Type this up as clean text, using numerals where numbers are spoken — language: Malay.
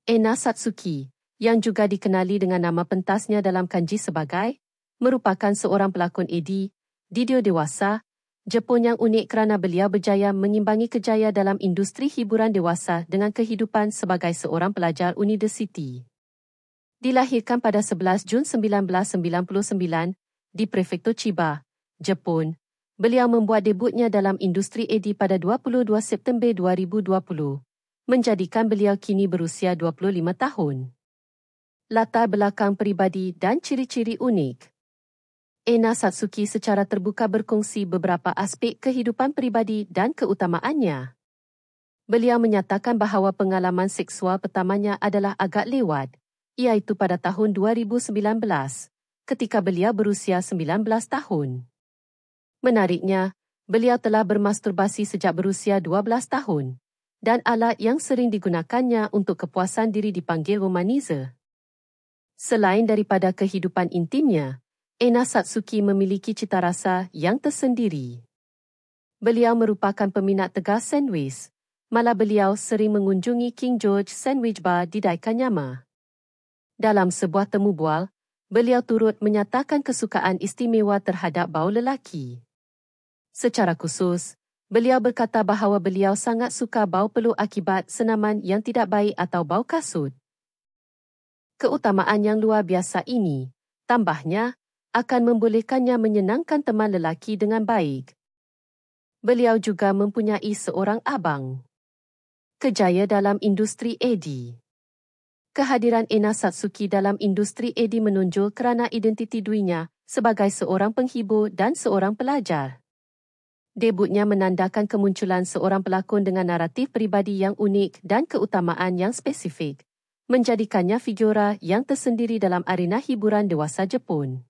Ena Satsuki, yang juga dikenali dengan nama pentasnya dalam kanji sebagai, merupakan seorang pelakon video dewasa, Jepun yang unik kerana beliau berjaya mengimbangi kejaya dalam industri hiburan dewasa dengan kehidupan sebagai seorang pelajar universiti. Dilahirkan pada 11 Jun 1999 di Prefektur Chiba, Jepun, beliau membuat debutnya dalam industri pada 22 September 2020, menjadikan beliau kini berusia 25 tahun. Latar belakang peribadi dan ciri-ciri unik. Ena Satsuki secara terbuka berkongsi beberapa aspek kehidupan peribadi dan keutamaannya. Beliau menyatakan bahawa pengalaman seksual pertamanya adalah agak lewat, iaitu pada tahun 2019, ketika beliau berusia 19 tahun. Menariknya, beliau telah bermasturbasi sejak berusia 12 tahun, dan alat yang sering digunakannya untuk kepuasan diri dipanggil womanizer. Selain daripada kehidupan intimnya, Ena Satsuki memiliki cita rasa yang tersendiri. Beliau merupakan peminat tegar sandwich, malah beliau sering mengunjungi King George Sandwich Bar di Daikanyama. Dalam sebuah temu bual, beliau turut menyatakan kesukaan istimewa terhadap bau lelaki. Secara khusus, beliau berkata bahawa beliau sangat suka bau peluk akibat senaman yang tidak baik atau bau kasut. Keutamaan yang luar biasa ini, tambahnya, akan membolehkannya menyenangkan teman lelaki dengan baik. Beliau juga mempunyai seorang abang. Kejaya dalam industri Kehadiran Ena Satsuki dalam industri menonjol kerana identiti dirinya sebagai seorang penghibur dan seorang pelajar. Debutnya menandakan kemunculan seorang pelakon dengan naratif peribadi yang unik dan keutamaan yang spesifik, menjadikannya figura yang tersendiri dalam arena hiburan dewasa Jepun.